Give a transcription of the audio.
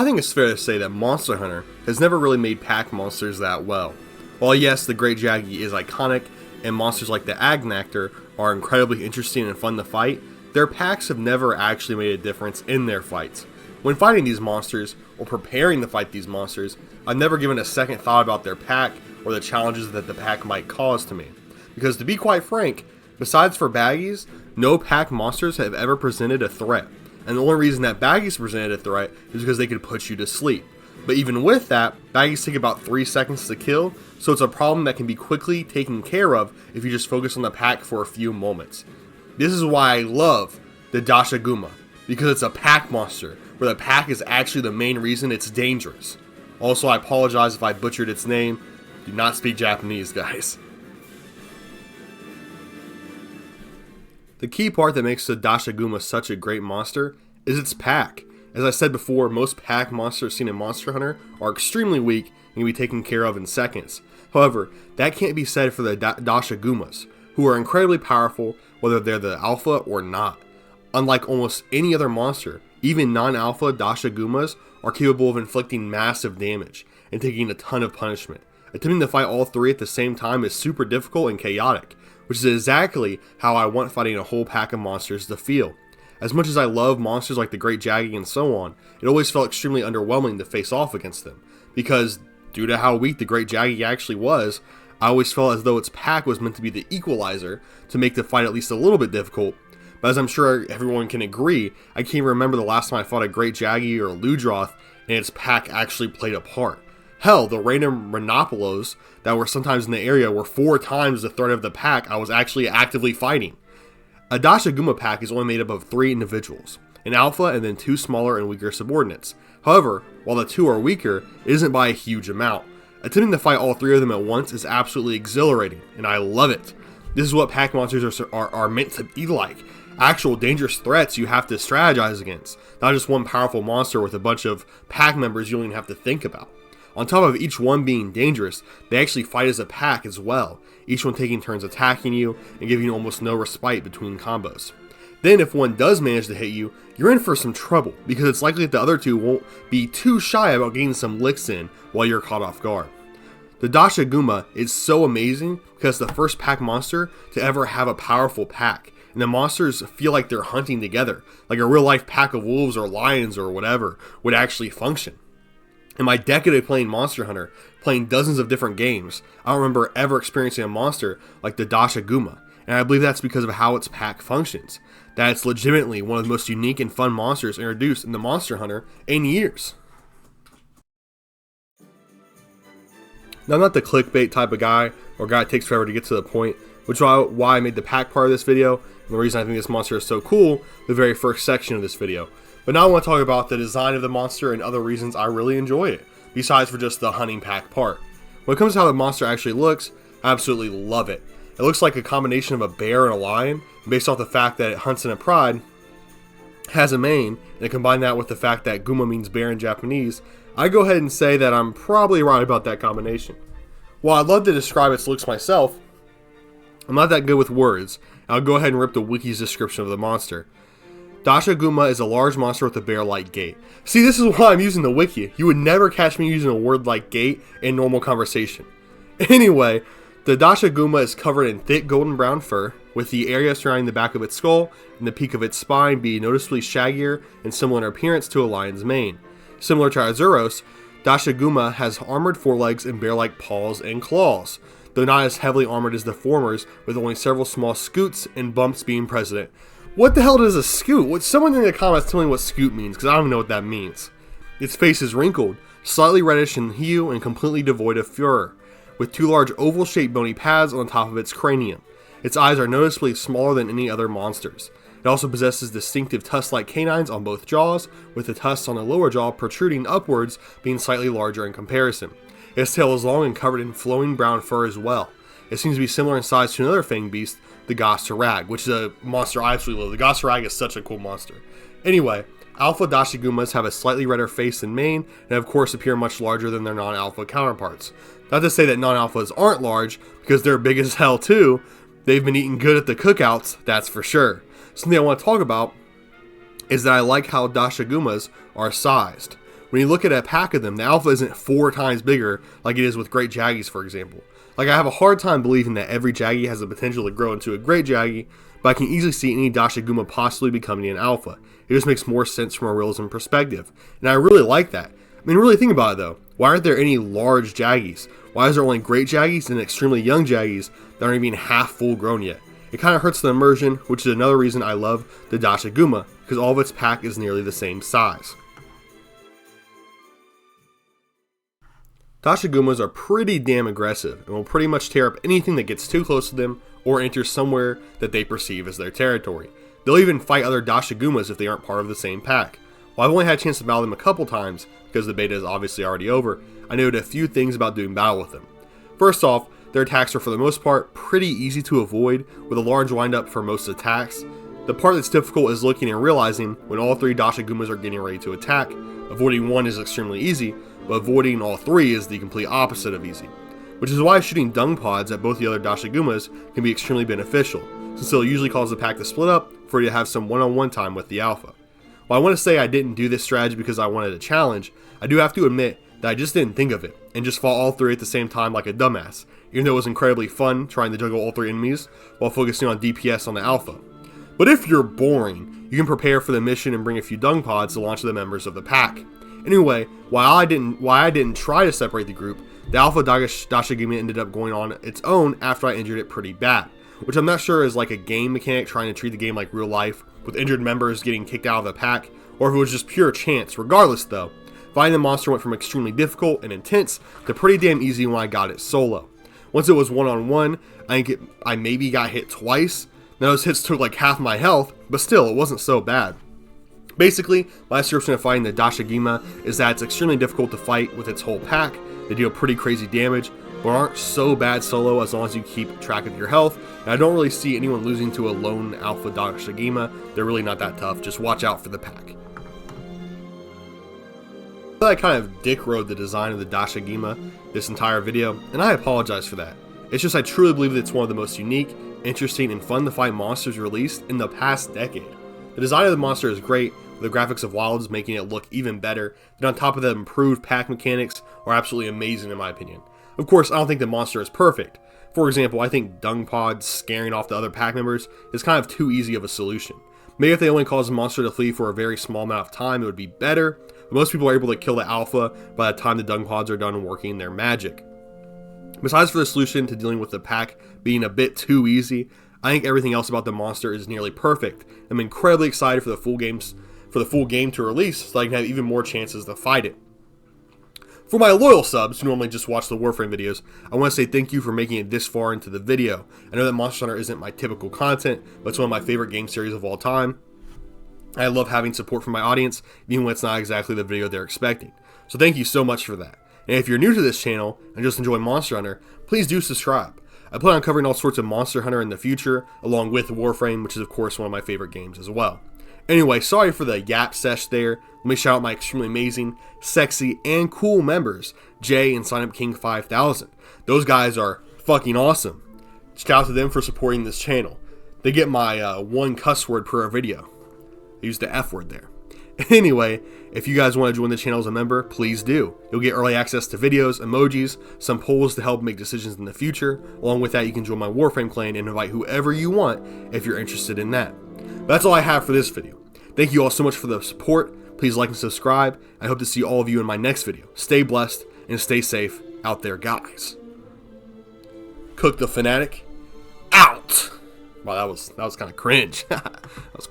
I think it's fair to say that Monster Hunter has never really made pack monsters that well. While yes, the Great Jaggy is iconic, and monsters like the Agnactor are incredibly interesting and fun to fight, their packs have never actually made a difference in their fights. When fighting these monsters, or preparing to fight these monsters, I've never given a second thought about their pack or the challenges that the pack might cause to me. Because to be quite frank, besides for baggies, no pack monsters have ever presented a threat. And the only reason that baggies presented a threat is because they could put you to sleep. But even with that, baggies take about 3 seconds to kill, so it's a problem that can be quickly taken care of if you just focus on the pack for a few moments. This is why I love the Dashaguma, because it's a pack monster, where the pack is actually the main reason it's dangerous. Also, I apologize if I butchered its name. Do not speak Japanese, guys. The key part that makes the Dashaguma such a great monster is its pack. As I said before, most pack monsters seen in Monster Hunter are extremely weak and can be taken care of in seconds. However, that can't be said for the Dashagumas, who are incredibly powerful whether they're the alpha or not. Unlike almost any other monster, even non-alpha Dashagumas are capable of inflicting massive damage and taking a ton of punishment. Attempting to fight all three at the same time is super difficult and chaotic, which is exactly how I want fighting a whole pack of monsters to feel. As much as I love monsters like the Great Jaggy and so on, it always felt extremely underwhelming to face off against them, because due to how weak the Great Jaggy actually was, I always felt as though its pack was meant to be the equalizer to make the fight at least a little bit difficult. But as I'm sure everyone can agree, I can't remember the last time I fought a Great Jaggy or a Ludroth and its pack actually played a part. Hell, the random Rhinopolos that were sometimes in the area were 4 times the threat of the pack I was actually actively fighting. A Dashaguma pack is only made up of 3 individuals, an alpha and then 2 smaller and weaker subordinates. However, while the 2 are weaker, it isn't by a huge amount. Attempting to fight all 3 of them at once is absolutely exhilarating, and I love it. This is what pack monsters are meant to be like. Actual dangerous threats you have to strategize against, not just one powerful monster with a bunch of pack members you don't even have to think about. On top of each one being dangerous, they actually fight as a pack as well, each one taking turns attacking you and giving you almost no respite between combos. Then if one does manage to hit you, you're in for some trouble, because it's likely that the other 2 won't be too shy about getting some licks in while you're caught off guard. The Dashaguma is so amazing because it's the first pack monster to ever have a powerful pack, and the monsters feel like they're hunting together, like a real life pack of wolves or lions or whatever would actually function. In my decade of playing Monster Hunter, playing dozens of different games, I don't remember ever experiencing a monster like the Dashaguma, and I believe that's because of how its pack functions. That it's legitimately one of the most unique and fun monsters introduced in the Monster Hunter in years. Now, I'm not the clickbait type of guy, or guy that takes forever to get to the point, which is why I made the pack part of this video, and the reason I think this monster is so cool, the very first section of this video. But now I want to talk about the design of the monster and other reasons I really enjoy it, besides for just the hunting pack part. When it comes to how the monster actually looks, I absolutely love it. It looks like a combination of a bear and a lion, based off the fact that it hunts in a pride, has a mane, and combine that with the fact that Guma means bear in Japanese, I go ahead and say that I'm probably right about that combination. While I'd love to describe its looks myself, I'm not that good with words, and I'll go ahead and rip the wiki's description of the monster. Dashaguma is a large monster with a bear-like gait. See, this is why I'm using the wiki. You would never catch me using a word like gait in normal conversation. Anyway, the Dashaguma is covered in thick golden brown fur, with the area surrounding the back of its skull and the peak of its spine being noticeably shaggier and similar in appearance to a lion's mane. Similar to Azuros, Dashaguma has armored forelegs and bear-like paws and claws, though not as heavily armored as the formers, with only several small scoots and bumps being present. What the hell does a scoot? Would someone in the comments tell me what scoot means, because I don't even know what that means. Its face is wrinkled, slightly reddish in hue, and completely devoid of fur, with 2 large oval-shaped bony pads on top of its cranium. Its eyes are noticeably smaller than any other monsters. It also possesses distinctive tusk-like canines on both jaws, with the tusks on the lower jaw protruding upwards being slightly larger in comparison. Its tail is long and covered in flowing brown fur as well. It seems to be similar in size to another fanged beast, the Gostarag, which is a monster I absolutely love. The Gostarag is such a cool monster. Anyway, alpha Dashagumas have a slightly redder face and mane, and of course appear much larger than their non-alpha counterparts. Not to say that non-alphas aren't large, because they're big as hell too. They've been eating good at the cookouts, that's for sure. Something I want to talk about is that I like how Dashagumas are sized. When you look at a pack of them, the alpha isn't 4 times bigger like it is with Great Jaggies, for example. Like, I have a hard time believing that every Jaggy has the potential to grow into a Great Jaggy, but I can easily see any Dashaguma possibly becoming an alpha. It just makes more sense from a realism perspective, and I really like that. I mean, really think about it though. Why aren't there any large Jaggies? Why is there only Great Jaggies and extremely young Jaggies that aren't even half full grown yet? It kind of hurts the immersion, which is another reason I love the Dashaguma, because all of its pack is nearly the same size. Dashagumas are pretty damn aggressive and will pretty much tear up anything that gets too close to them or enters somewhere that they perceive as their territory. They'll even fight other Dashagumas if they aren't part of the same pack. While I've only had a chance to battle them a couple times, because the beta is obviously already over, I noted a few things about doing battle with them. First off, their attacks are for the most part pretty easy to avoid, with a large windup for most attacks. The part that's difficult is looking and realizing when all 3 Dashagumas are getting ready to attack. Avoiding one is extremely easy, but avoiding all 3 is the complete opposite of easy. Which is why shooting dung pods at both the other Dashagumas can be extremely beneficial, since it'll usually cause the pack to split up for you to have some one-on-one time with the alpha. While I want to say I didn't do this strategy because I wanted a challenge, I do have to admit that I just didn't think of it, and just fought all 3 at the same time like a dumbass, even though it was incredibly fun trying to juggle all 3 enemies while focusing on DPS on the alpha. But if you're boring, you can prepare for the mission and bring a few dung pods to launch the members of the pack. Anyway, while I didn't try to separate the group, the alpha Dashaguma ended up going on its own after I injured it pretty bad, which I'm not sure is like a game mechanic trying to treat the game like real life, with injured members getting kicked out of the pack, or if it was just pure chance. Regardless though, fighting the monster went from extremely difficult and intense to pretty damn easy when I got it solo. Once it was one-on-one, I maybe got hit twice. Now those hits took like half my health, but still, it wasn't so bad. Basically, my description of fighting the Dashaguma is that it's extremely difficult to fight with its whole pack. They deal pretty crazy damage, but aren't so bad solo as long as you keep track of your health. And I don't really see anyone losing to a lone alpha Dashaguma. They're really not that tough, just watch out for the pack. I kind of dick rode the design of the Dashaguma this entire video, and I apologize for that. It's just I truly believe that it's one of the most unique, interesting, and fun to fight monsters released in the past decade. The design of the monster is great, with the graphics of Wilds making it look even better, and on top of the improved pack mechanics are absolutely amazing in my opinion. Of course, I don't think the monster is perfect. For example, I think dung pods scaring off the other pack members is kind of too easy of a solution. Maybe if they only cause the monster to flee for a very small amount of time, it would be better, but most people are able to kill the alpha by the time the dung pods are done working their magic. Besides for the solution to dealing with the pack being a bit too easy, I think everything else about the monster is nearly perfect. I'm incredibly excited for the full game to release so I can have even more chances to fight it. For my loyal subs who normally just watch the Warframe videos, I want to say thank you for making it this far into the video. I know that Monster Hunter isn't my typical content, but it's one of my favorite game series of all time. I love having support from my audience, even when it's not exactly the video they're expecting. So thank you so much for that. And if you're new to this channel and just enjoy Monster Hunter, please do subscribe. I plan on covering all sorts of Monster Hunter in the future, along with Warframe, which is of course one of my favorite games as well. Anyway, sorry for the yap sesh there. Let me shout out my extremely amazing, sexy, and cool members, Jay and Sign Up King 5000. Those guys are fucking awesome. Shout out to them for supporting this channel. They get my one cuss word per video. I used the F word there. Anyway, if you guys want to join the channel as a member, please do. You'll get early access to videos, emojis, some polls to help make decisions in the future. Along with that, you can join my Warframe clan and invite whoever you want if you're interested in that. That's all I have for this video. Thank you all so much for the support. Please like and subscribe. I hope to see all of you in my next video. Stay blessed and stay safe out there, guys. Cook the Fanatic out. Wow, that was kind of cringe. That was